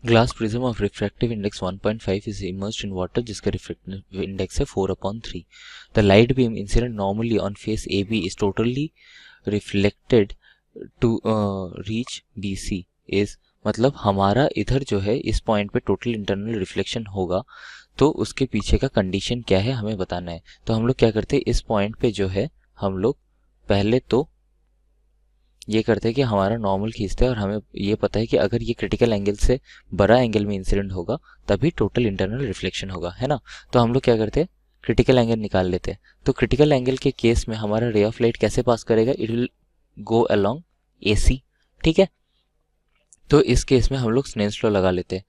Glass prism of refractive index 1.5 is immersed in water जिसका refractive index है 4/3. The light beam incident normally on face AB is totally reflected to reach BC is, मतलब हमारा इधर जो है इस point पे टोटल इंटरनल रिफ्लेक्शन होगा, तो उसके पीछे का कंडीशन क्या है हमें बताना है. तो हम लोग क्या करते हैं, इस पॉइंट पे जो है हम लोग पहले तो ये करते हैं कि हमारा नॉर्मल खींचते हैं और हमें ये पता है कि अगर ये क्रिटिकल एंगल से बड़ा एंगल में इंसिडेंट होगा तभी टोटल इंटरनल रिफ्लेक्शन होगा, है ना. तो हम लोग क्या करते हैं, क्रिटिकल एंगल निकाल लेते हैं. तो क्रिटिकल एंगल के केस में हमारा रे ऑफ लाइट कैसे पास करेगा, it will go along AC. ठीक है, तो इस केस में हम लोग स्नेल्स लॉ लगा लेते हैं.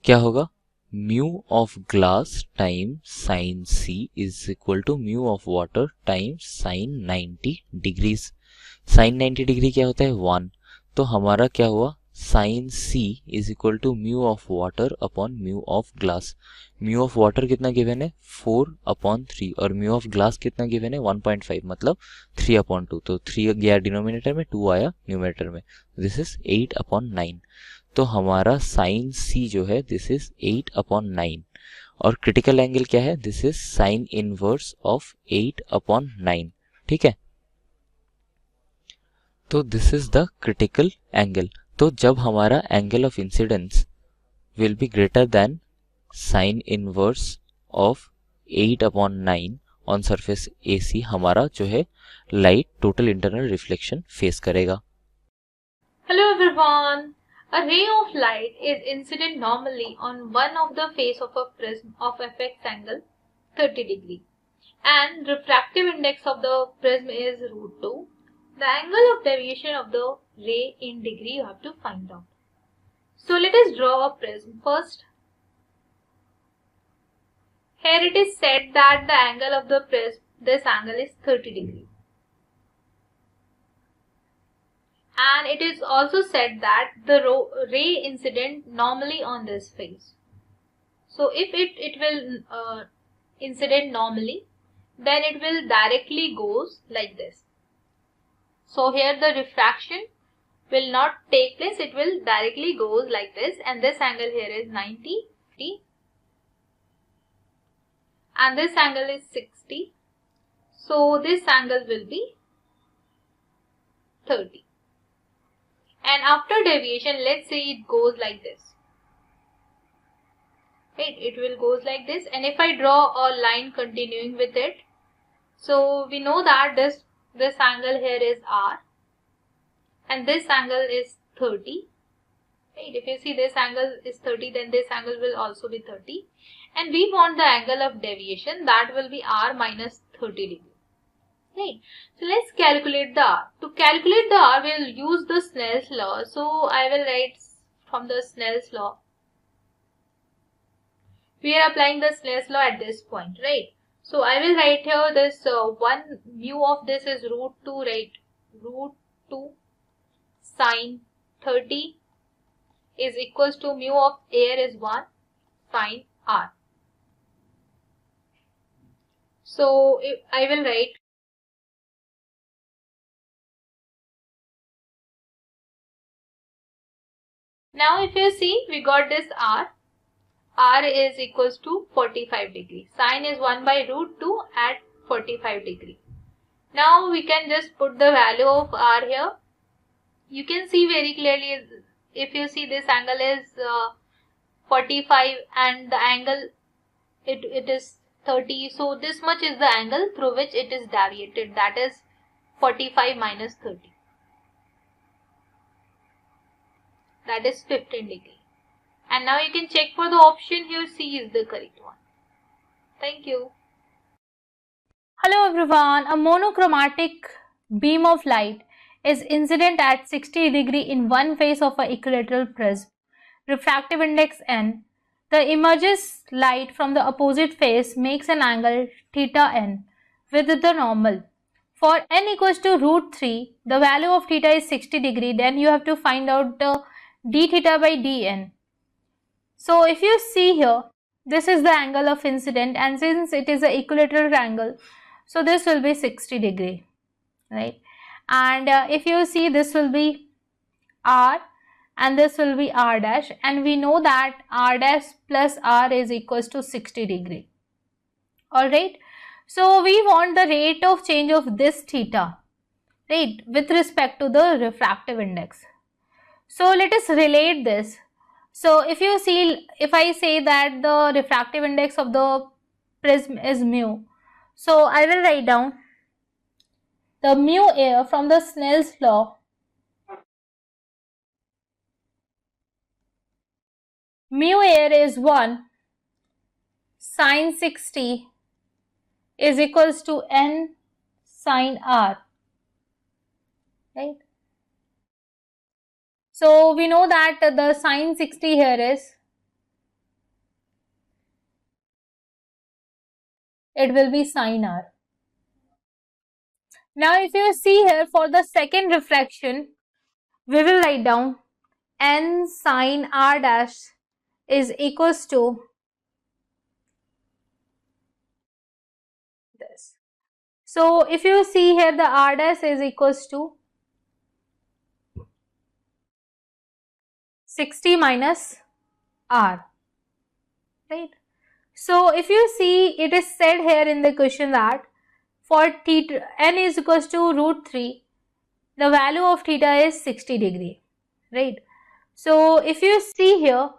क्या होगा, mu of glass time sine C is equal to mu of water time sine 90 degrees. Sine 90 degree क्या होता है, 1. तो हमारा क्या हुआ, sine C is equal to mu of water upon mu of glass. Mu of water कितना given है, 4/3, और म्यू ऑफ ग्लास कितना गिवन है, 1.5, मतलब 3/2. तो 3 गया डिनोमिनेटर में, 2 आया न्यूमरेटर में. This is 8/9. तो हमारा साइन C जो है दिस इज 8/9, और क्रिटिकल एंगल क्या है, this is sine inverse of 8/9. ठीक है, तो this is the critical angle. तो जब हमारा angle of incidence will be greater than sine inverse of 8/9 on surface AC, हमारा जो है light total internal reflection face करेगा. Hello everyone. A ray of light is incident normally on one of the face of a prism of fx angle 30 degree, and refractive index of the prism is √2. The angle of deviation of the ray in degree you have to find out. So let us draw a prism first. Here it is said that the angle of the prism, this angle is 30 degree. And it is also said that the ray incident normally on this face. So if it will incident normally, then it will directly goes like this. So here the refraction will not take place, it will directly goes like this, and this angle here is 90, and this angle is 60. So this angle will be 30. And after deviation, let's say it goes like this. Right, it will goes like this, and if I draw a line continuing with it, so we know that this angle here is R, and this angle is 30. Right, if you see this angle is 30, then this angle will also be 30, and we want the angle of deviation, that will be R minus 30 degree. Right, so let's calculate the R. To calculate the R, we'll use the Snell's law. So I will write from the Snell's law. We are applying the Snell's law at this point, right? So I will write here this 1 mu of this is √2, right? √2 sine 30 is equals to mu of air is 1 sine R. So if I will write now, if you see, we got this R. R is equals to 45 degree. Sine is 1 by √2 at 45 degree. Now we can just put the value of R here. You can see very clearly, if you see this angle is 45 and the angle it is 30. So this much is the angle through which it is deviated, that is 45 minus 30. That is 15 degree. And now you can check for the option here, C is the correct one. Thank you. Hello everyone. A monochromatic beam of light is incident at 60 degree in one face of an equilateral prism. Refractive index n. The emerges light from the opposite face makes an angle theta n with the normal. For n equals to √3, the value of theta is 60 degree. Then you have to find out the d theta by dn. So if you see here, this is the angle of incident, and since it is an equilateral angle, so this will be 60 degree, right? And if you see, this will be R, and this will be r dash, and we know that r dash plus r is equals to 60 degree. Alright, so we want the rate of change of this theta, right, with respect to the refractive index. So let us relate this. So if you see, if I say that the refractive index of the prism is mu, so I will write down the mu air from the Snell's law. Mu air is 1 sine 60 is equals to n sine r, right? So we know that the sine 60 here is, it will be sine r. Now if you see here for the second refraction, we will write down n sine r dash is equals to this. So if you see here, the r dash is equals to 60 minus r, right? So if you see, it is said here in the question that for theta n is equals to root 3, the value of theta is 60 degree, right? So if you see here,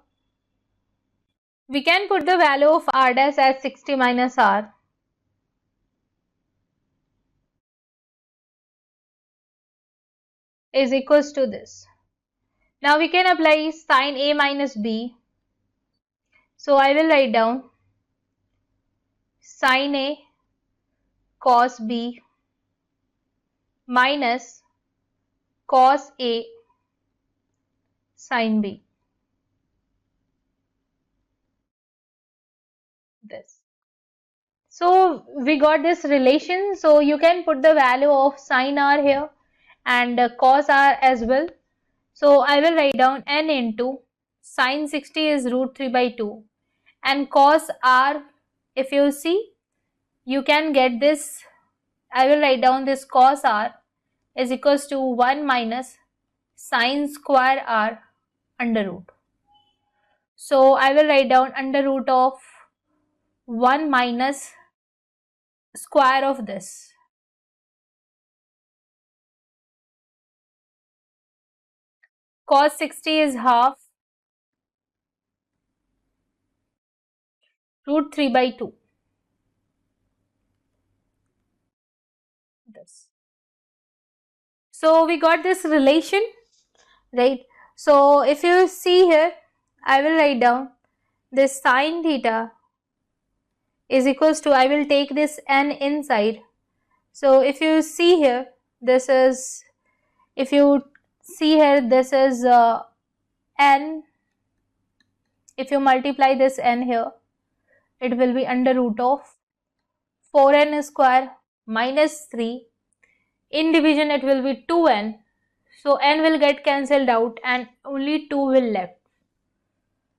we can put the value of r dash as 60 minus r. Is equals to this. Now we can apply sine a minus b. So I will write down sine a cos b minus cos a sin b. This. So we got this relation. So you can put the value of sin r here and cos r as well. So I will write down n into sin 60 is root 3 by 2, and cos r, if you see, you can get this. I will write down this cos r is equals to 1 minus sin square r under root. So I will write down under root of 1 minus square of this. Cos 60 is half root 3 by 2. This. So we got this relation, right? So if you see here, I will write down this sine theta is equals to, I will take this n inside. So if you see here, this is, if you see here, this is n. If you multiply this n here, it will be under root of 4n square minus 3. In division, it will be 2n. So n will get cancelled out and only 2 will left.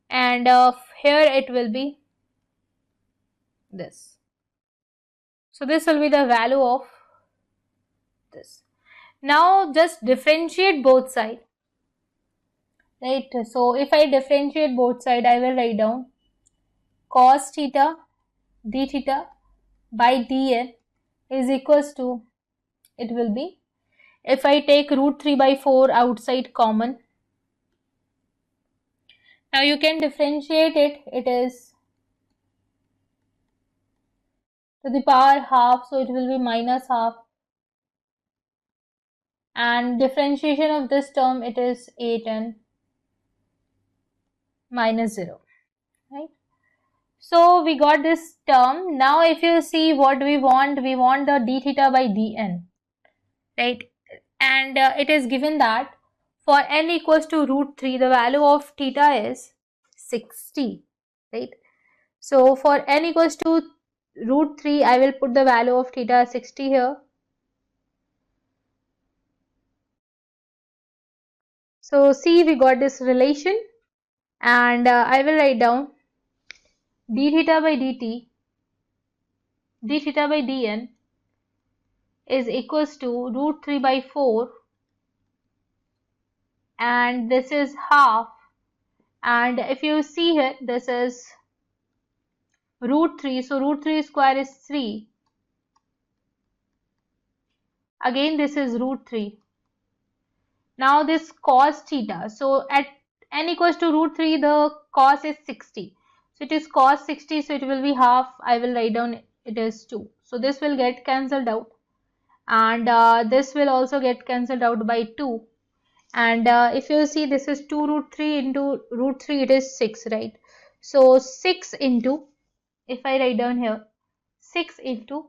And here it will be this. So this will be the value of this. Now just differentiate both sides. Right. So if I differentiate both sides, I will write down cos theta d theta by dn is equals to, it will be, if I take root 3 by 4 outside common, now you can differentiate it, it is to the power half, so it will be minus half, and differentiation of this term, it is 8n minus 0, right? So we got this term. Now if you see what we want the d theta by dn, right? And it is given that for n equals to root 3, the value of theta is 60, right? So for n equals to root 3, I will put the value of theta 60 here. So see, we got this relation, and I will write down d theta by dt, d theta by dn is equals to root 3 by 4 and this is half, and if you see here, this is root 3, so root 3 square is 3. Again this is root 3. Now this cos theta, so at n equals to root 3, the cos is 60. So it is cos 60, so it will be half. I will write down it is 2. So this will get cancelled out, and this will also get cancelled out by 2. And if you see, this is 2 root 3 into root 3, it is 6, right? So 6 into, if I write down here, 6 into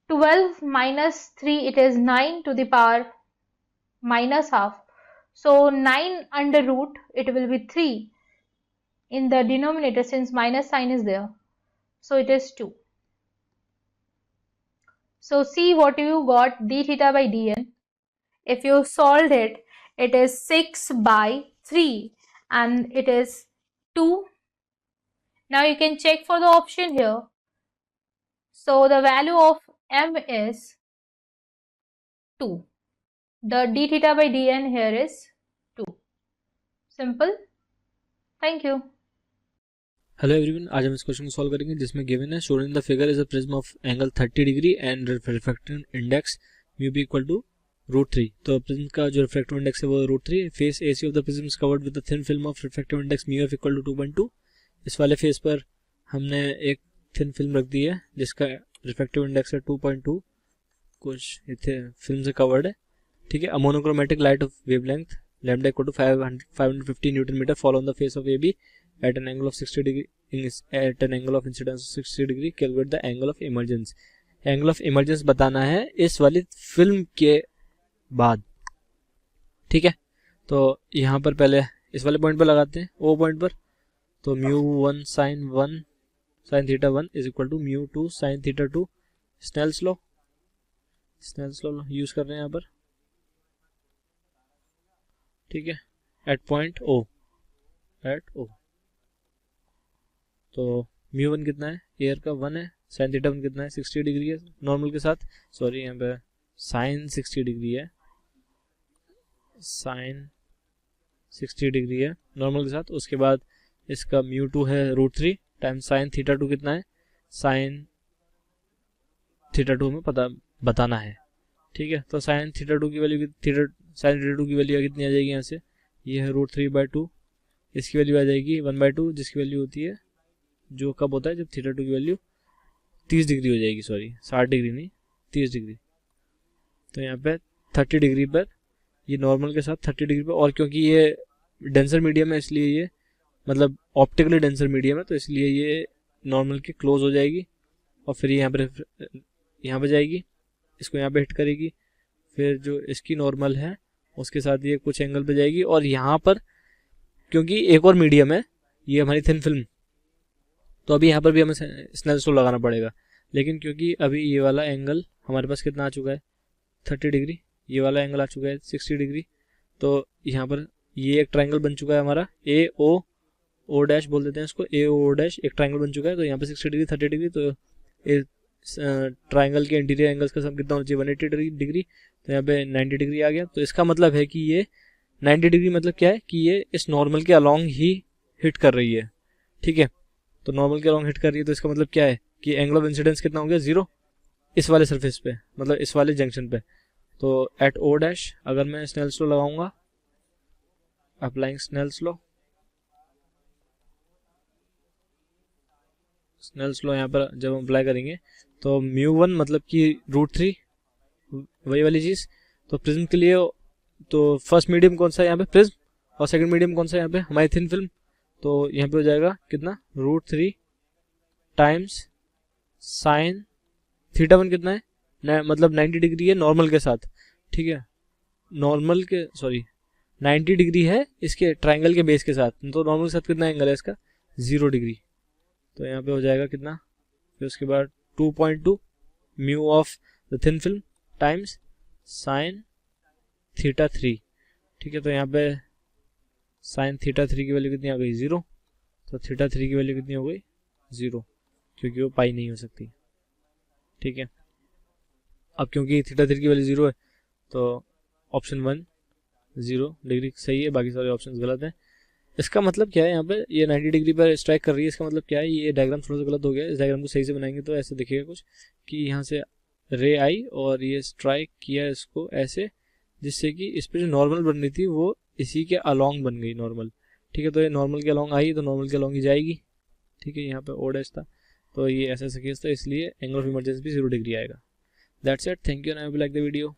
12 minus 3, it is 9 to the power minus half. So 9 under root, it will be 3 in the denominator since minus sign is there. So it is 2. So see what you got, d theta by dn. If you solved it, it is 6 by 3 and it is 2. Now you can check for the option here. So the value of m is 2. The d theta by dn here is 2. Simple. Thank you. Hello everyone, आज हम इस question को solve करेंगे जिसमें given है shown in the figure is a prism of angle 30 degree and refractive index mu be equal to root 3। तो prism का जो रिफ्रैक्टिव इंडेक्स है वो root 3। Face AC of the prism is covered with the thin film of refractive index mu F equal to 2.2। इस वाले face पर हमने एक थिन फिल्म रख दी है जिसका रिफ्रैक्टिव इंडेक्स है 2.2, कुछ इतने फिल्म से कवर्ड है, ठीक है। A monochromatic light of wavelength lambda equal to 550 newton metre fall on the face of AB at an angle of 60 degree at an angle of incidence of 60 degree. Calculate the angle of emergence. Angle of emergence बताना है इस वाली film के बाद, ठीक है। तो यहाँ पर पहले इस वाले पॉइंट पर लगाते हैं, O पॉइंट पर। तो μ1 sin theta 1 is equal to μ2 sin theta 2। Snell's law use कर रहे हैं यहाँ पर, ठीक है, एट पॉइंट O, तो μ1 कितना है, एयर का 1 है, साइन थीटा 1 कितना है, 60 डिग्री है नॉर्मल के साथ, सॉरी यहाँ पे साइन 60 डिग्री है, साइन 60 डिग्री है नॉर्मल के साथ। उसके बाद इसका μ2 है रूट 3 टाइम साइन थीटा 2 कितना है, साइन थीटा 2 हमें पता बताना है, ठीक है। तो साइन थीटा 2 की वैल्यू कितनी आ जाएगी यहाँ से, ये है रूट 3/2, इसकी वैल्यू आ जाएगी 1/2, जिसकी वैल्यू होती है, जो कब होता है जब थीटा 2 की वैल्यू 30 डिग्री हो जाएगी, सॉरी 60 डिग्री नहीं 30 डिग्री। तो यहाँ पे 30 डिग्री पर ये नॉर्मल के साथ 30 डिग्री पर, और क्योंकि ये डेंसर मीडियम है इसलिए ये मतलब ऑप्टिकली डेंसर मीडियम है तो इसलिए ये नॉर्मल के क्लोज हो जाएगी, और फिर यहाँ पर जाएगी, इसको यहाँ पे हिट करेगी, फिर जो इसकी नॉर्मल है उसके साथ ये कुछ एंगल पे जाएगी, और यहाँ पर क्योंकि एक और मीडियम है ये हमारी थिन फिल्म, तो अभी यहाँ पर भी हमें स्नेल्स लॉ लगाना पड़ेगा। लेकिन क्योंकि अभी ये वाला एंगल हमारे पास कितना आ चुका है 30 डिग्री, ये वाला एंगल आ चुका है 60 डिग्री, तो यहाँ पर ये एक ट्रायंगल बन चुका है हमारा AO डैश बोल देते हैं इसको, AO डैश एक ट्रायंगल बन चुका है। तो यहाँ पे 60 डिग्री 30 डिग्री, तो ट्रायंगल के इंटीरियर एंगल्स का सम कितना होना चाहिए 180 डिग्री, तो यहाँ पे 90 डिग्री आ गया। तो इसका मतलब है कि ये 90 डिग्री मतलब क्या है कि ये इस नॉर्मल के अलॉन्ग ही हिट कर रही है, ठीक है। तो नॉर्मल के अलॉन्ग हिट कर रही है, तो इसका मतलब क्या है कि एंगल ऑफ इंसिडेंस कितना हो गया 0 इस वाले सरफेस पे, मतलब इस वाले जंक्शन पे। तो एट O डैश अगर मैं स्नेल्स लॉ लगाऊंगा, अप्लाइंग स्नेल्स लॉ यहाँ पर जब हम अप्लाई करेंगे तो μ1 मतलब कि रूट 3 वही वाली चीज़। तो प्रिज्म के लिए तो फर्स्ट मीडियम कौन सा है यहाँ पे प्रिज्म, और सेकंड मीडियम कौन सा है यहाँ पे हमारी थिन फिल्म, तो यहाँ पे हो जाएगा कितना रूट 3 टाइम्स साइन थीटा 1 कितना है मतलब 90 डिग्री है नॉर्मल के साथ, ठीक है, नॉर्मल के सॉरी 90 डिग्री है इसके ट्रायंगल के बेस के साथ, तो नॉर्मल के साथ कितना एंगल है इसका 0 डिग्री। तो यहाँ पे हो जाएगा कितना, फिर उसके बाद 2.2 mu of the thin film times sine theta 3, ठीक है। तो यहाँ पे साइन थीटा 3 की वैल्यू कितनी आ गई 0, तो थीटा 3 की वैल्यू कितनी हो गई 0, क्योंकि वो पाई नहीं हो सकती, ठीक है। अब क्योंकि थीटा 3 की वैल्यू 0 है तो ऑप्शन 1 0 डिग्री सही है, बाकी सारे ऑप्शंस गलत हैं। इसका मतलब क्या है, यहाँ पे ये 90 डिग्री पर स्ट्राइक कर रही है, इसका मतलब क्या है, ये डायग्राम थोड़ा सा गलत हो गया है। इस डायग्राम को सही से बनाएंगे तो ऐसे दिखेगा कुछ कि यहाँ से रे आई और ये स्ट्राइक किया इसको ऐसे, जिससे कि इस पर जो नॉर्मल बन रही थी वो इसी के अलॉन्ग बन गई नॉर्मल। ठीक है, तो ये नॉर्मल के अलॉन्ग आई तो नॉर्मल के अलॉन्ग ही जाएगी। ठीक है, यहाँ पे ओ डैश था तो ये ऐसा केस था, इसलिए एंगल ऑफ इमरजेंसी भी 0 डिग्री आएगा। That's it, thank you and I hope you like the video.